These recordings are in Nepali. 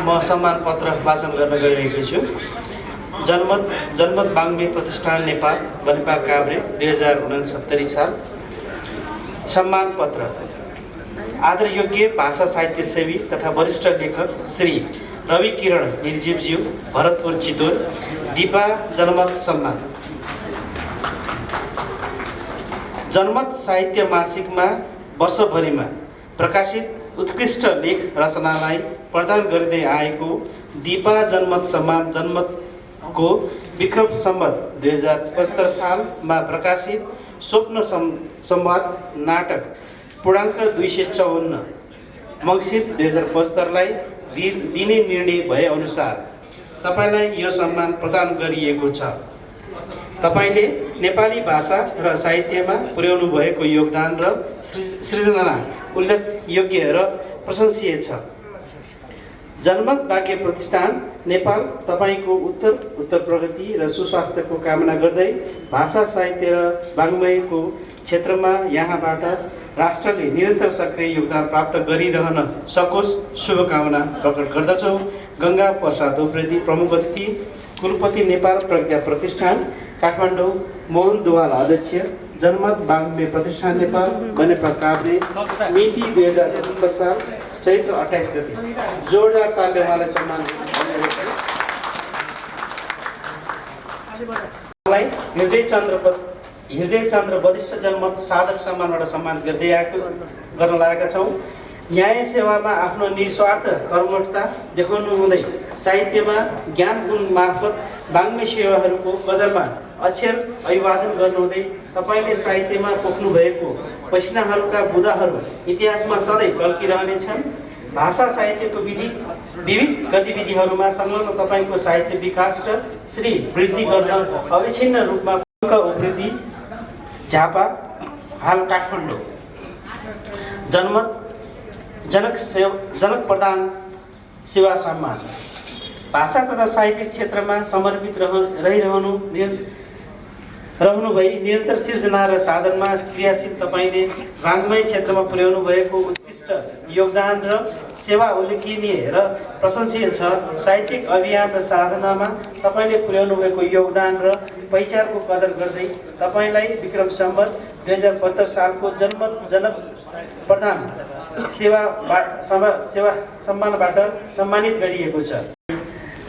म सम्मान पत्र वाचन गर्न गइरहेको छु। जनमत बाङ्मे प्रतिष्ठान नेपाल बनेपा काभ्रे 2069 साल। सम्मान पत्र आदरयोग्य भाषा साहित्य सेवी तथा वरिष्ठ लेखक श्री रवि किरण निर्जीवज्यू भरतपुर चितवन दिपा जनमत सम्मान। जनमत साहित्य मासिकमा वर्षभरिमा प्रकाशित उत्कृष्ट लेख रचनालाई प्रदान गर्दै आएको दिपा जनमत सम्मान जनमतको विक्रम सम्वत 2075 सालमा प्रकाशित स्वप्न संवाद नाटक पूर्णाङ्क 254 मङ्सिर 2075 लाई दिने निर्णय भए अनुसार तपाईलाई यो सम्मान प्रदान गरिएको छ। तपाईले नेपाली भाषा र साहित्यमा पुर्याउनु भएको योगदान र सृजना उल्लेखयोग्य र प्रशंसनीय छ। जनमत भाग्य प्रतिष्ठान नेपाल तपाईको उत्तर प्रगति र सुस्वास्थ्यको कामना गर्दै भाषा साहित्य र वाङ्मयको क्षेत्रमा यहाँबाट राष्ट्रले निरन्तर सक्रिय योगदान प्राप्त गरिरहन सकोस् शुभकामना प्रकट गर्दछौँ। गंगा प्रसाद उप्रेती प्रमुख अतिथि कुलपति नेपाल प्रज्ञा प्रतिष्ठान काठमाडौँ मोहन दुवाल अध्यक्ष जनमत बाङ्मे प्रतिष्ठान नेपाल बनेपा काभ्रे मिति 2077 साल चैत्र 28 गते। जोरदार तालले उहाँलाई सम्मान हृदय चन्द्र वरिष्ठ जनमत साधक सम्मानबाट सम्मान गर्न लागेका छौँ। न्याय सेवामा आफ्नो निस्वार्थ कर्मठता देखाउनु हुँदै साहित्यमा ज्ञान गुण मार्फत बाङ्मे सेवाहरूको कदरमा अक्षर अभिवादन गर्नुहुँदै तपाईले साहित्यमा पोख्नु भएको पसिनाहरूका बुदाहरू इतिहासमा सधैँ टल्किरहनेछन्। भाषा साहित्यको विविध गतिविधिहरूमा संलग्न तपाईको साहित्य विकास र श्री वृद्धि गर्न अविच्छिन्न रूपमा उप्रेती झापा हाल काठमाडौँ जनक प्रदान सेवा सम्मान। भाषा तथा साहित्यिक क्षेत्रमा समर्पित रहनु भई निरन्तर सिर्जना र साधनमा क्रियाशील तपाईले वाङ्मय क्षेत्रमा पुर्याउनु भएको उत्कृष्ट योगदान र सेवा उल्लेखनीय र प्रशंसनीय छ। साहित्यिक अभियान र साधनामा तपाईले पुर्याउनु भएको योगदान र पहिचानको कदर गर्दै तपाईलाई विक्रम सम्वत 2072 सालको जनक प्रदान सेवा सम्मानबाट सम्मानित गरिएको छ।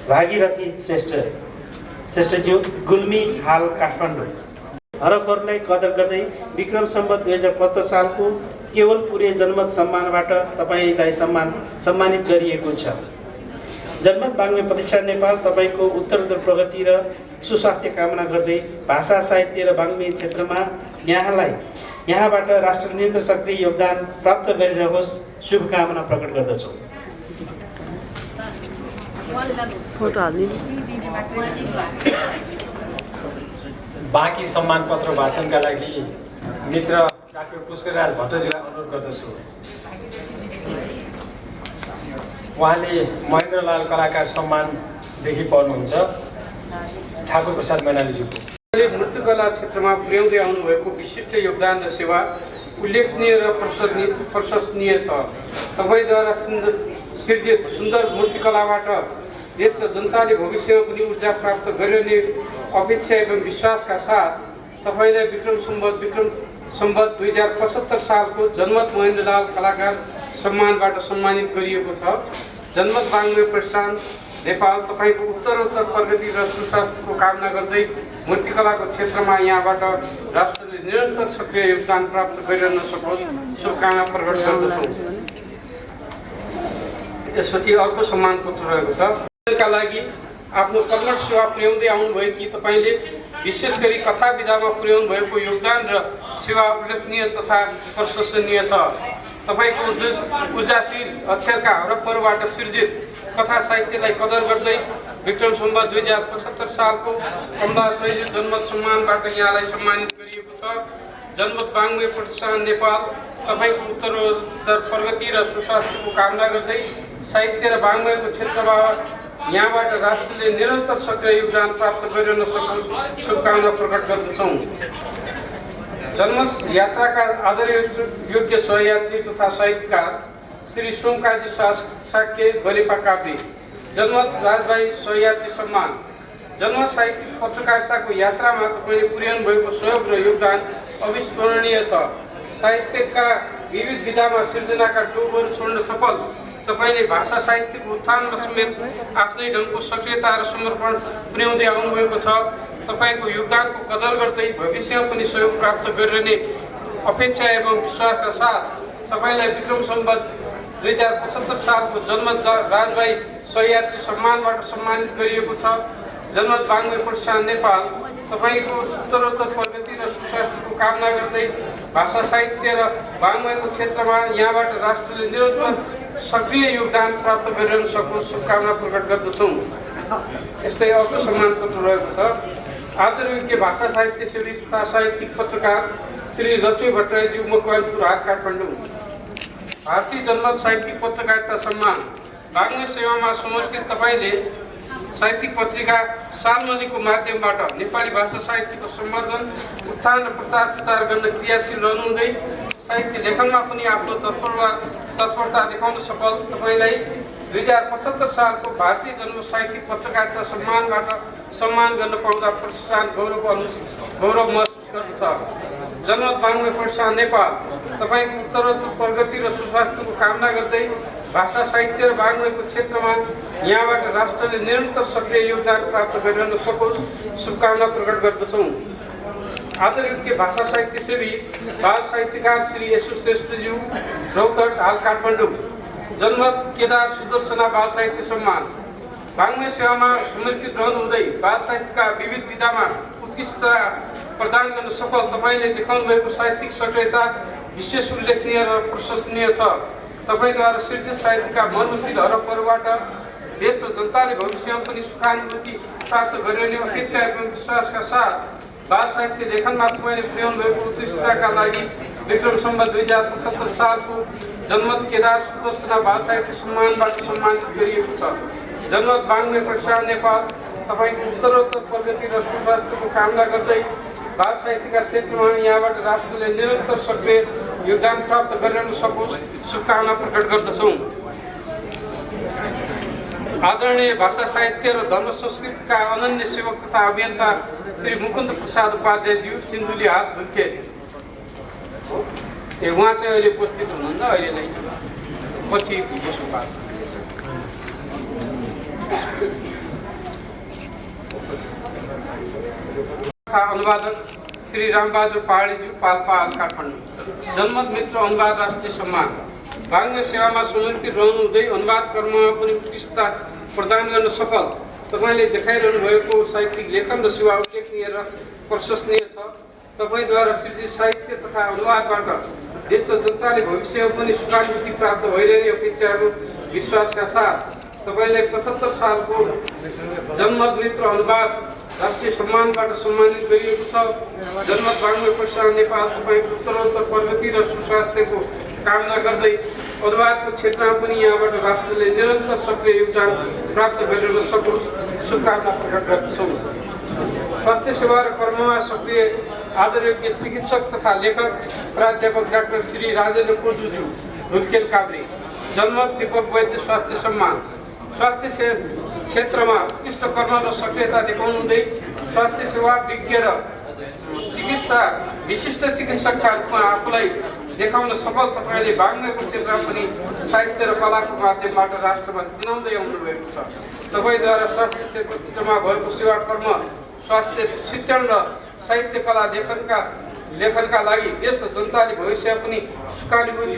भागीरथी श्रेष्ठज्यू गुल्मी हाल काठमाडौँ हरफहरूलाई कदर गर्दै विक्रम सम्वत 2075 सालको केवलपुरे जनमत सम्मानबाट तपाईलाई सम्मानित गरिएको छ। जनमत बाङ्मे प्रतिष्ठान नेपाल तपाईको उत्तरोत्तर प्रगति र सुस्वास्थ्य कामना गर्दै भाषा साहित्य र वाङ्मय क्षेत्रमा यहाँबाट राष्ट्रले निरन्तर सक्रिय योगदान प्राप्त गरिरहोस् शुभकामना प्रकट गर्दछौँ। बाँकी सम्मान पत्र वाचनका लागि मित्र डाक्टर पुष्करराज भट्टजीलाई अनुरोध गर्दछु। उहाँले महेन्द्रलाल कलाकार सम्मानदेखि पढ्नुहुन्छ। ठाकुर प्रसाद मैनालीज्यूको नृत्यकला क्षेत्रमा पुर्याउँदै आउनुभएको विशिष्ट योगदान र सेवा उल्लेखनीय र प्रशंसनीय छ। तपाईँद्वारा सृजित सुन्दर मूर्तिकलाबाट देश र जनताले भविष्यमा पनि ऊर्जा प्राप्त गरिरहने अपेक्षा एवं विश्वासका साथ तपाईँलाई विक्रम सम्वत 2075 सालको जनमत महेन्द्रलाल कलाकार सम्मानबाट सम्मानित गरिएको छ। जनमत बाङ्मे प्रतिष्ठान नेपाल तपाईँको उत्तरोत्तर प्रगति र सुस्वास्थ्यको कामना गर्दै मूर्तिकलाको क्षेत्रमा यहाँबाट राष्ट्रले निरन्तर सक्रिय योगदान प्राप्त गरिरहन सकोस् शुभकामना प्रकट गर्दछौँ। त्यसपछि अर्को सम्मान पत्र रहेको छ। का लागि आफ्नो कर्मठ सेवा पुर्याउँदै आउनुभएकी तपाईँले विशेष गरी कथा विधामा पुर्याउनु भएको योगदान र सेवा उल्लेखनीय तथा प्रशंसनीय छ। तपाईँको ऊर्जाशील अक्षरका हरपहरूबाट सृजित कथा साहित्यलाई कदर गर्दै विक्रम सम्वत 2075 सालको कमला शैली जनमत सम्मानबाट यहाँलाई सम्मानित गरिएको छ। जनमत बाङ्मे प्रतिष्ठान नेपाल तपाईँको उत्तरोत्तर प्रगति र सुस्वास्थ्यको कामना गर्दै साहित्य र वाङ्मयको क्षेत्रमा यहाँबाट राष्ट्रले निरन्तर सक्रिय योगदान प्राप्त गरिरहन सकोस् शुभकामना प्रकट गर्दछौँ। जन्म यात्राका आदरणीय योग्य सहयात्री तथा साहित्यकार श्री सोमकाजी साक्य गोलेपा काभ्रे। जन्मत राजभाइ सहयात्री सम्मान। जन्म साहित्यिक पत्रकारिताको यात्रामा तपाईँले पुर्याउनु भएको सहयोग र योगदान अविस्मरणीय छ। साहित्यका विविध विधामा सृजनाका टोपहरू छोड्न सफल तपाईँले भाषा साहित्यको उत्थानमा समेत आफ्नै ढङ्गको सक्रियता र समर्पण पुर्याउँदै आउनुभएको छ। तपाईँको योगदानको कदर गर्दै भविष्यमा पनि सहयोग प्राप्त गरिरहने अपेक्षा एवं विश्वासका साथ तपाईँलाई विक्रम सम्वत 2075 सालको जन्मत राजभाइ सहयात्री सम्मानबाट सम्मानित गरिएको छ। जन्मत बाङ्मे प्रतिष्ठान नेपाल तपाईँको उत्तरोत्तर प्रगति र सुस्वास्थ्यको कामना गर्दै भाषा साहित्य र बाङ्मयको क्षेत्रमा यहाँबाट राष्ट्रले निरन्तर सक्रिय योगदान प्राप्त गरिरहन सकोस् शुभकामना प्रकट गर्दछौँ। यस्तै अर्को सम्मान पत्र रहेको छ। आदरणीय भाषा साहित्य सेवी तथा साहित्यिक पत्रकार श्री लक्ष्मी भट्टराईज्यू मकवानपुर हाट काठमाडौँ। भारतीय जन्मत साहित्यिक पत्रकारिता सम्मान। बाङ्मे सेवामा समर्पित तपाईँले साहित्यिक पत्रिका सालमनीको माध्यमबाट नेपाली भाषा साहित्यको संवर्धन उत्थान र प्रचार गर्न क्रियाशील रहनुहुँदै साहित्य लेखनमा पनि आफ्नो तत्परता देखाउन सफल तपाईँलाई 2075 सालको भारतीय जन्म साहित्यिक पत्रकारिता सम्मानबाट सम्मान गर्न पाउँदा प्रतिष्ठान गौरव महसुस गर्दछ। जन्मत बाङ्मे प्रतिष्ठान नेपाल तपाईँको उत्तरोत्तर प्रगति र सुस्वास्थ्यको कामना गर्दै भाषा साहित्य र बाङ्मयको क्षेत्रमा यहाँबाट राष्ट्रले निरन्तर सक्रिय योगदान प्राप्त गरिरहन सकोस् शुभकामना प्रकट गर्दछौँ। आदरणीय भाषा साहित्य सेवी बाल साहित्यकार श्री यसु श्रेष्ठज्यू रौतहट हाल काठमाडौँ। जन्मत केदार सुदर्शना बाल साहित्य सम्मान। बाङ्मे सेवामा समर्पित रहनुहुँदै बाल साहित्यका विविध विधामा उत्कृष्टता प्रदान गर्न सफल तपाईँले देखाउनु भएको साहित्यिक सक्रियता विशेष उल्लेखनीय र प्रशंसनीय छ। तपाईँद्वारा सृजित साहित्यका मर्मशील हरफहरूबाट देश र जनताले भविष्यमा पनि सुखानुभूति प्राप्त गरिरहने अपेक्षा एवं विश्वासका साथ बाल साहित्य लेखनमा तपाईँले पुर्याउनु भएको उत्कृष्टताका लागि विक्रम सम्वत 2075 सालको जन्मत केदार सुदर्शना बाल साहित्य सम्मानबाट सम्मानित गरिएको छ। जन्मत बाङ्मे प्रतिष्ठान नेपाल तपाईँको उत्तरोत्तर प्रगति र सुस्वास्थ्यको कामना गर्दै बाल साहित्यका क्षेत्रमा यहाँबाट राष्ट्रले निरन्तर सक्रिय योगदान प्राप्त गरिरहन सकोस् शुभकामना प्रकट गर्दछौँ। आदरणीय भाषा साहित्य र धर्म संस्कृतिका अनन्य सेवक तथा अभियन्ता श्री मुकुन्द प्रसाद उपाध्यायज्यू सिन्धुली हात धुर्खे। उहाँ चाहिँ अहिले उपस्थित हुनुहुन्न, अहिले नै पछि बस्नु भएको छ। अनुवादक श्री रामबहादुर पहाडीज्यू पाल्पा काठमाडौँ। जन्मत मित्र अनुवाद राष्ट्रिय सम्मान। बाङ्मे सेवामा समर्पित रहनुहुँदै अनुवाद कर्ममा पनि उत्कृष्टता प्रदान गर्न सफल तपाईँले देखाइरहनु भएको साहित्यिक लेखन र सेवा उल्लेखनीय र प्रशंसनीय छ। तपाईँद्वारा सृजित साहित्य तथा अनुवादबाट देश र जनताले भविष्यमा पनि सुखानुभूति प्राप्त भइरहने अपेक्षा एवं विश्वासका साथ तपाईँलाई 75 सालको जन्मत मित्र अनुवाद राष्ट्रिय सम्मानबाट सम्मानित गरिएको छ। जन्मत बाङ्मे प्रतिष्ठान नेपाल तपाईँको उत्तरोत्तर प्रगति र सुस्वास्थ्यको कामना गर्दै अनुवादको क्षेत्रमा पनि यहाँबाट राष्ट्रले निरन्तर सक्रिय योगदान प्राप्त गरिरहन सकोस् शुभकामना प्रकट गर्दछौँ। स्वास्थ्य सेवा र कर्ममा सक्रिय आदरणीय चिकित्सक तथा लेखक प्राध्यापक डाक्टर श्री राजेन्द्र कोजुज्यू धुल्खेल काभ्रे। जन्मत दीपक वैद्य स्वास्थ्य सम्मान। स्वास्थ्य क्षेत्रमा उत्कृष्ट कर्म र सक्रियता देखाउनुहुँदै स्वास्थ्य सेवा विज्ञ र चिकित्सा विशिष्ट चिकित्सकका रूपमा आफूलाई देखाउन सफल तपाईँले बाङ्मेको क्षेत्रमा पनि साहित्य र कलाको माध्यमबाट राष्ट्रमा चिनाउँदै आउनुभएको छ। तपाईँद्वारा स्वास्थ्य क्षेत्रमा भएको सेवा कर्म स्वास्थ्य शिक्षण र साहित्य कला लेखनका लागि देश र जनताले भविष्यमा पनि सुखानुभूति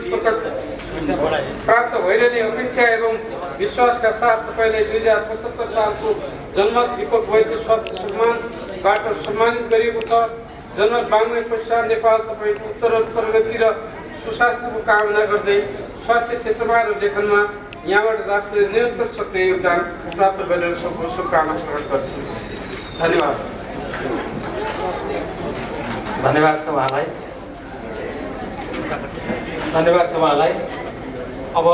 प्राप्त भइरहने अपेक्षा एवं विश्वासका साथ तपाईँले 2075 सालको जन्मत दीपक वैद्य स्वास्थ्य सम्मानबाट सम्मानित गरिएको छ। जन्मत बाङ्मे प्रतिष्ठान नेपाल तपाईँको उत्तरोत्तर प्रगति र सुस्वास्थ्यको कामना गर्दै स्वास्थ्य क्षेत्रमा र लेखनमा यहाँबाट राष्ट्रले निरन्तर सक्रिय योगदान प्राप्त गरेर सको शुभकामना प्रकट गर्छु। धन्यवाद। धन्यवाद छ उहाँलाई। अब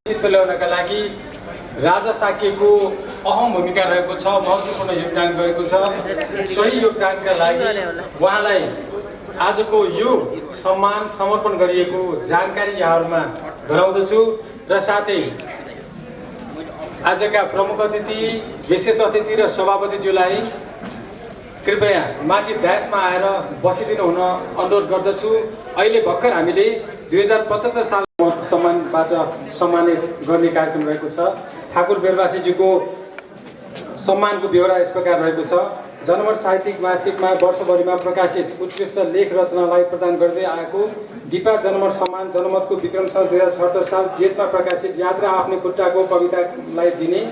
चित्त ल्याउनका लागि राजा साक्यको अहम भूमिका रहेको छ, महत्त्वपूर्ण योगदान गरेको छ। सही योगदानका लागि उहाँलाई आजको यो सम्मान समर्पण गरिएको जानकारी यहाँहरूमा गराउँदछु र साथै आजका प्रमुख अतिथि, विशेष अतिथि र सभापतिज्यूलाई कृपया माथि डायसमा आएर बसिदिनु हुन अनुरोध गर्दछु। अहिले भर्खर हामीले 2075 साल सम्मानबाट सम्मानित गर्ने कार्यक्रम रहेको छ। ठाकुर बेरवासीजीको सम्मानको बेहोरा यस प्रकार रहेको छ। जनमत साहित्यिक मासिकमा वर्षभरिमा प्रकाशित उत्कृष्ट लेख रचनालाई प्रदान गर्दै आएको दिपा जनमत सम्मान जनमतको विक्रम सन् 2076 साल जेठमा प्रकाशित यात्रा आफ्नै खुट्टाको कवितालाई दिने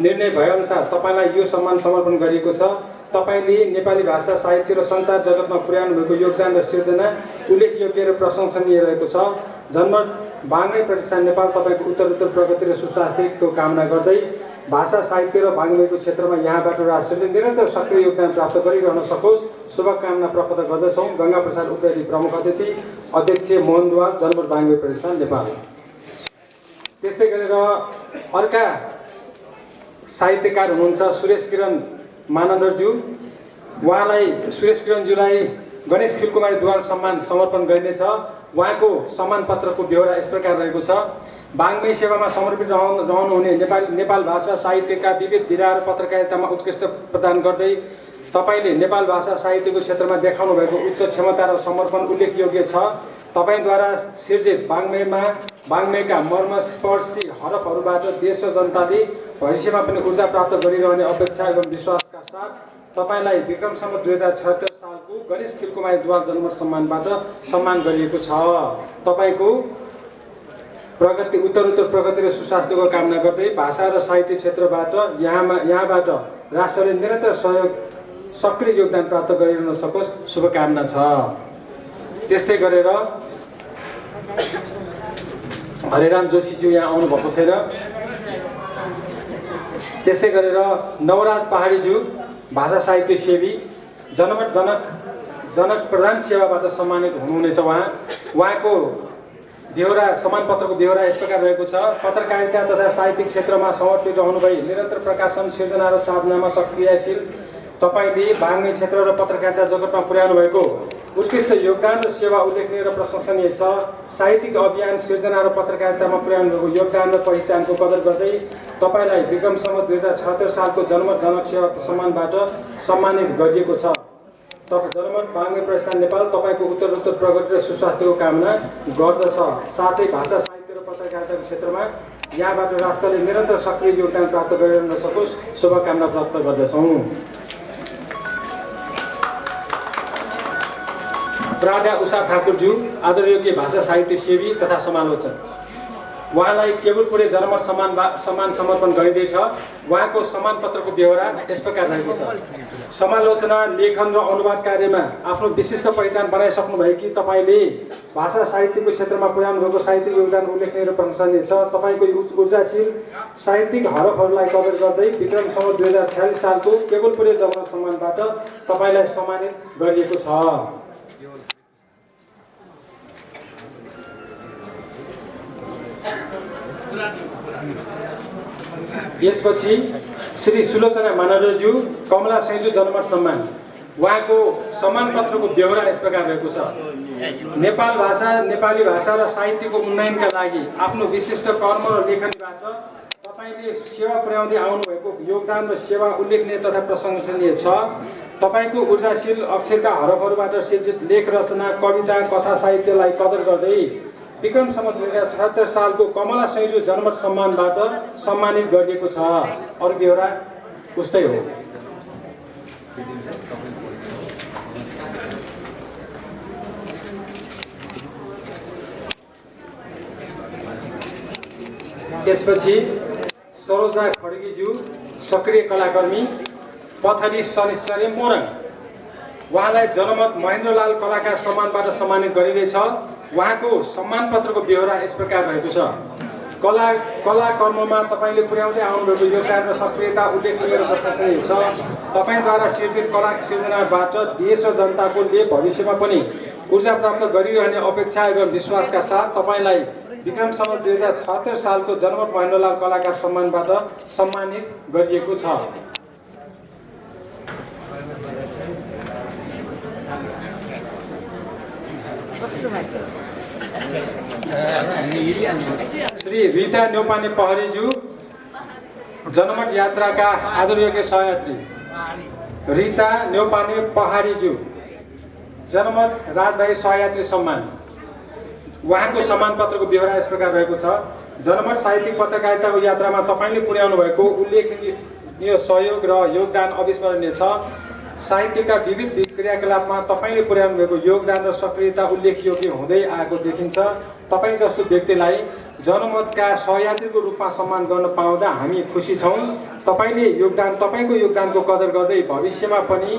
निर्णय भएअनुसार तपाईँलाई यो सम्मान समर्पण गरिएको छ। तपाईँले नेपाली भाषा साहित्य र सञ्चार जगतमा पुर्याउनु भएको योगदान र सिर्जना उल्लेखयोग्य र प्रशंसनीय रहेको छ। जनमत बाङ्मय प्रतिष्ठान नेपाल तपाईँको उत्तरोत्तर प्रगति र सुस्वास्थ्यको कामना गर्दै भाषा साहित्य र बाङ्मयको क्षेत्रमा यहाँबाट राष्ट्रले निरन्तर सक्रिय योगदान प्राप्त गरिरहन सकोस् शुभकामना प्रकट गर्दछौँ। गङ्गा प्रसाद उप्रेती प्रमुख अतिथि, अध्यक्ष मोहन द्वार, जनमत बाङ्मय प्रतिष्ठान नेपाल। त्यस्तै गरेर अर्का साहित्यकार हुनुहुन्छ सुरेश किरण मानन्दरज्यू। उहाँलाई सुरेश किरणज्यूलाई गणेश खिलकुमारी द्वार सम्मान समर्पण गरिनेछ। उहाँको सम्मान पत्रको बेहोरा यस प्रकार रहेको छ। बाङ्मय सेवामा समर्पित रहनुहुने नेपाल भाषा साहित्यका विविध विधा र पत्रकारितामा उत्कृष्ट प्रदान गर्दै तपाईँले नेपाल भाषा साहित्यको क्षेत्रमा देखाउनु भएको उच्च क्षमता र समर्पण उल्लेखयोग्य छ। तपाईँद्वारा सिर्जित बाङ्मयका मर्मस्पर्शी हरफहरूबाट देश र जनताले भविष्यमा पनि ऊर्जा प्राप्त गरिरहने अपेक्षा एवं विश्वासका साथ तपाईँलाई विक्रमसम्म 2076 सालको गणेश खिलकुमारी द्वार जनमत सम्मानबाट सम्मान गरिएको छ। तपाईँको प्रगति उत्तरोत्तर प्रगति र सुस्वास्थ्यको कामना गर्दै भाषा र साहित्य क्षेत्रबाट यहाँबाट राष्ट्रले निरन्तर सक्रिय योगदान प्राप्त गरिरहन सकोस् शुभकामना छ। त्यस्तै गरेर हरेराम जोशीज्यू यहाँ आउनुभएको छैन। त्यसै गरेर नवराज पहाडीज्यू भाषा साहित्य सेवी जनमत जनक प्रधान सेवाबाट सम्मानित हुनुहुनेछ। उहाँको बेहोरा सम्मान पत्रको बेहोरा यस प्रकार रहेको छ। पत्रकारिता तथा साहित्यिक क्षेत्रमा समर्पित रहनुभई निरन्तर प्रकाशन सिर्जना र साधनामा सक्रियशील तपाईँले बाङ्मय क्षेत्र र पत्रकारिता जगतमा पुर्याउनु भएको उत्कृष्ट योगदान र सेवा उल्लेखनीय र प्रशंसनीय छ। साहित्यिक अभियान सिर्जना र पत्रकारितामा पुर्याउनु भएको योगदान र पहिचानको कदर गर्दै तपाईँलाई विक्रमसम्म 2076 सालको जनमत जनक सेवा सम्मानबाट सम्मानित गरिएको छ। जनमत बाङ्मय प्रतिष्ठान नेपाल तपाईँको उत्तरोत्तर प्रगति र सुस्वास्थ्यको कामना गर्दछ। साथै भाषा साहित्य र पत्रकारिताको क्षेत्रमा यहाँबाट राष्ट्रले निरन्तर सक्रिय योगदान प्राप्त गरिरहन सकोस् शुभकामना प्राप्त गर्दछौँ। राधा उषा ठाकुरज्यू आदरणीय भाषा साहित्य सेवी तथा समालोचक। उहाँलाई केवलपुरे जनमत सम्मान समर्पण गरिँदैछ। उहाँको सम्मान पत्रको बेहोरा यस प्रकार रहेको छ। समालोचना, लेखन र अनुवाद कार्यमा आफ्नो विशिष्ट पहिचान बनाइसक्नु भएकी तपाईँले भाषा साहित्यको क्षेत्रमा पुर्याउनु भएको साहित्यिक योगदान उल्लेखनीय र प्रशंसनीय छ। तपाईँको ऊर्जाशील साहित्यिक हरफहरूलाई कदर गर्दै विक्रमसम्म 2046 सालको केवलपुरे जनमत सम्मानबाट तपाईँलाई सम्मानित गरिएको छ। यसपछि श्री सुलोचना मानन्दज्यू कमला सैजू जनमत सम्मान। उहाँको सम्मान पत्रको बेहोरा यस प्रकार रहेको छ। नेपाली भाषा र साहित्यको उन्नयनका लागि आफ्नो विशिष्ट कर्म र लेखनीबाट तपाईँले सेवा पुर्याउँदै आउनुभएको योगदान र सेवा उल्लेखनीय तथा प्रशंसनीय छ। तपाईँको ऊर्जाशील अक्षरका हरफहरूबाट सिर्जित लेख रचना, कविता, कथा साहित्यलाई कदर गर्दै विक्रमसम्म 2076 सालको कमला सैजू जनमत सम्मानबाट सम्मानित गरिएको छ। अरू बेहोरा उस्तै हो। त्यसपछि सरोजा खड्गीज्यू सक्रिय कलाकर्मी, पथरी शनिश्चरी मोरङ। उहाँलाई जनमत महेन्द्रलाल कलाकार सम्मानबाट सम्मानित गरिँदैछ। उहाँको सम्मान पत्रको बेहोरा यस प्रकार रहेको छ। कला कर्ममा तपाईँले पुर्याउँदै आउनुभएको योगदान र सक्रियता उल्लेखनीय र प्रशंसनीय छ। तपाईँद्वारा सिर्जित कला सिर्जनाबाट देश र जनताको भविष्यमा पनि ऊर्जा प्राप्त गरिरहने अपेक्षा एवं विश्वासका साथ तपाईँलाई विक्रमसम्म 2076 सालको जनमत महेन्द्रलाल कलाकार सम्मानबाट सम्मानित गरिएको छ। श्री रीता न्यौपाने पहरीज्यू जनमत यात्राका आदरणीय सहयात्री रीता न्यौपाने पहाडीज्यू जनमत राजभाइ सहयात्री सम्मान। उहाँको सम्मान पत्रको व्यवहार यस प्रकार रहेको छ। जनमत साहित्यिक पत्रकारिताको यात्रामा तपाईँले पुर्याउनु भएको उल्लेखनीय सहयोग र योगदान अविस्मरणीय छ। साहित्यका विविध क्रियाकलापमा तपाईँले पुर्याउनु भएको योगदान र सक्रियता उल्लेखयोग्य हुँदै आएको देखिन्छ। तपाईँ जस्तो व्यक्तिलाई जनमतका सहयात्रीको रूपमा सम्मान गर्न पाउँदा हामी खुसी छौँ। तपाईँको योगदानको कदर गर्दै भविष्यमा पनि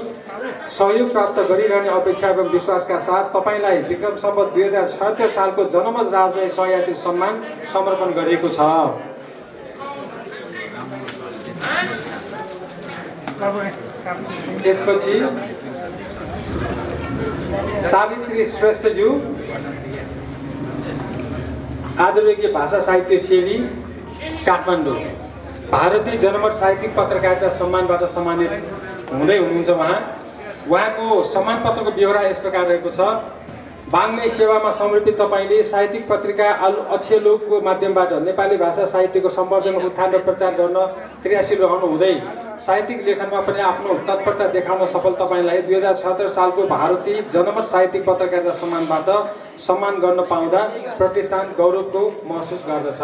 सहयोग प्राप्त गरिरहने अपेक्षा एवं विश्वासका साथ तपाईँलाई विक्रम सम्वत 2076 सालको जनमत राजभाइ सहयात्री सम्मान समर्पण गरिएको छ। त्यसपछि सावित्री श्रेष्ठज्यू आदरणीय भाषा साहित्य सेवी काठमाडौँ भारतीय जनमत साहित्यिक पत्रकारिता सम्मानबाट सम्मानित हुँदै हुनुहुन्छ। उहाँको सम्मान पत्रको व्यवहार यस प्रकार रहेको छ। वाङ्मय सेवामा समर्पित तपाईँले साहित्यिक पत्रिका अक्षय लोकको माध्यमबाट नेपाली भाषा साहित्यको सम्वर्धन उत्थान र प्रचार गर्न क्रियाशील रहनु हुँदै साहित्यिक लेखनमा पनि आफ्नो तत्परता देखाउन सफल तपाईँलाई 2076 सालको भारतीय जनमत साहित्यिक पत्रकारिता सम्मानबाट सम्मान गर्न पाउँदा प्रतिष्ठान गौरवको महसुस गर्दछ।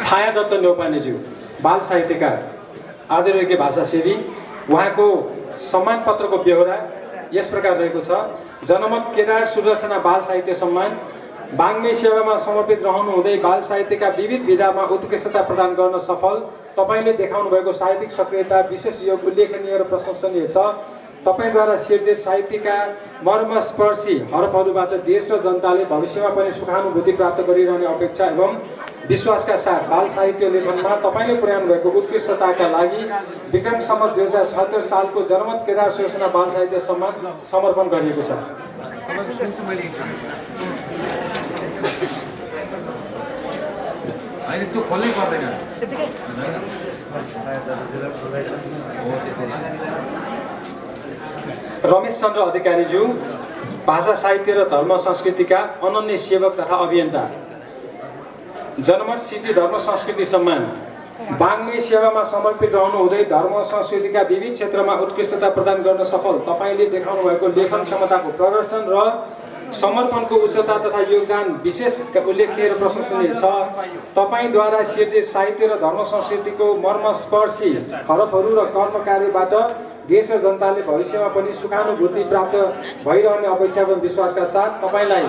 छाया दत्त न्यौपानेज्यू बाल साहित्यकार आदरणीय भाषा सेवी। उहाँको सम्मान पत्रको व्यवहार यस प्रकार रहेको छ। जनमत केदार सुदर्शना बाल साहित्य सम्मान। वाङ्मय सेवामा समर्पित रहनु हुँदै बाल साहित्यका विविध विधामा उत्कृष्टता प्रदान गर्न सफल तपाईँले देखाउनु भएको साहित्यिक सक्रियता विशेष योग उल्लेखनीय र प्रशंसनीय छ। तपाईँद्वारा सिर्जित साहित्यका मर्मस्पर्शी हरफहरूबाट देश र जनताले भविष्यमा पनि सुखानुभूति प्राप्त गरिरहने अपेक्षा एवं विश्वासका साथ बाल साहित्य लेखनमा तपाईँले पुर्याउनु भएको उत्कृष्टताका लागि विक्रम सम्वत 2076 सालको जनमत केदार सुदर्शना बाल साहित्य सम्मान समर्पण गरिएको छ। रमेश चन्द्र अधिकारीज्यू भाषा साहित्य र धर्म संस्कृतिका अनन्य सेवक तथा अभियन्ता जनमत सिजी धर्म संस्कृति सम्मान। वाङ्मय सेवामा समर्पित रहनु हुँदै धर्म संस्कृतिका विविध क्षेत्रमा उत्कृष्टता प्रदान गर्न सफल तपाईँले देखाउनु भएको लेखन क्षमताको प्रदर्शन र समर्पणको उच्चता तथा योगदान विशेष उल्लेखनीय र प्रशंसनीय छ। तपाईँद्वारा सिर्जित साहित्य र धर्म संस्कृतिको मर्मस्पर्शी हरफहरू र कर्म कार्यबाट देश र जनताले भविष्यमा पनि सुखानुभूति प्राप्त भइरहने अपेक्षा एवं विश्वासका साथ तपाईँलाई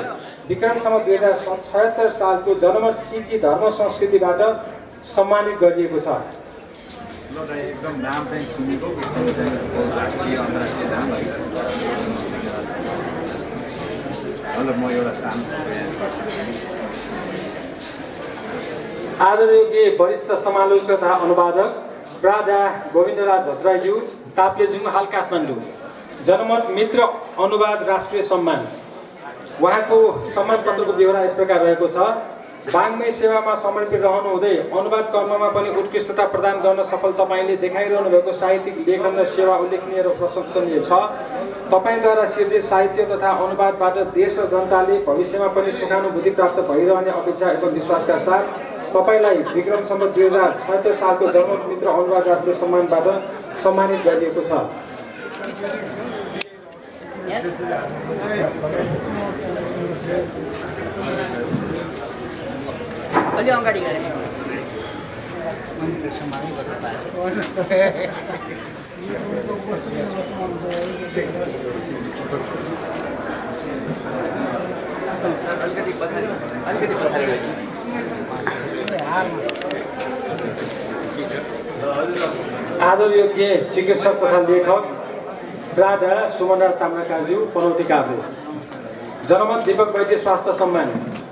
विक्रम सम्वत 2076 सालको जनमत सिजी धर्म संस्कृतिबाट सम्मानित गरिएको छ। एकदम नाम चाहिँ सुनेको राष्ट्रिय अन्तर्राष्ट्रिय नाम मतलब म एउटा सानो आदरणीय वरिष्ठ समालोचक तथा अनुवादक प्राध्या गोविन्दराज भद्राज्यू ताप्लेजुङ हाल काठमाडौँ जनमत मित्र अनुवाद राष्ट्रिय सम्मान। उहाँको सम्मान पत्रको व्यवहार यस प्रकार रहेको छ। वाङ्मय सेवामा समर्पित रहनु हुँदै अनुवाद कर्ममा पनि उत्कृष्टता प्रदान गर्न सफल तपाईँले देखाइरहनु भएको साहित्यिक लेखन र सेवा उल्लेखनीय र प्रशंसनीय छ। तपाईँद्वारा सिर्जित साहित्य तथा अनुवादबाट देश र जनताले भविष्यमा पनि सुखानुभूति प्राप्त भइरहने अपेक्षा एवं विश्वासका साथ तपाईँलाई विक्रम सम्वत 2076 सालको जनमत मित्र अनुवाद राष्ट्रिय सम्मानबाट सम्मानित गरिएको छ। अलि अगाडि गरे अलिकति पछाडि आदरणीय चिकित्सक तथा लेखक प्राध्या सुमनराज ताम्राकारज्यू पनौती काभ्रे जनमत दीपक वैद्य स्वास्थ्य सम्मान।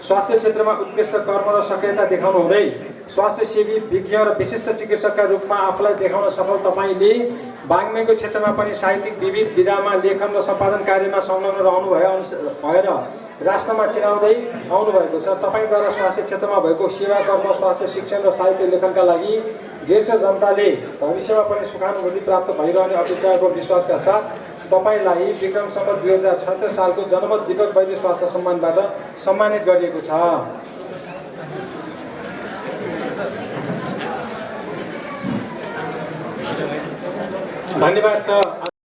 स्वास्थ्य क्षेत्रमा उत्कृष्ट कर्म र सक्रियता देखाउनु हुँदै स्वास्थ्य सेवी विज्ञ र विशिष्ट चिकित्सकका रूपमा आफूलाई देखाउन सफल तपाईँले वाङ्मयको क्षेत्रमा पनि साहित्यिक विविध विधामा लेखन र सम्पादन कार्यमा संलग्न रहनु भएर राष्ट्रमा चिनाउँदै आउनुभएको छ। तपाईँद्वारा स्वास्थ्य क्षेत्रमा भएको सेवा कर्म स्वास्थ्य शिक्षण र साहित्य लेखनका लागि देश र जनताले भविष्यमा पनि सुखानुभूति प्राप्त भइरहने अपेक्षा एवं विश्वासका साथ तपाईँलाई विक्रम सम्वत 2076 सालको जनमत दीपक वैद्य स्वास्थ्य सम्मानबाट सम्मानित गरिएको छ। धन्यवाद छ।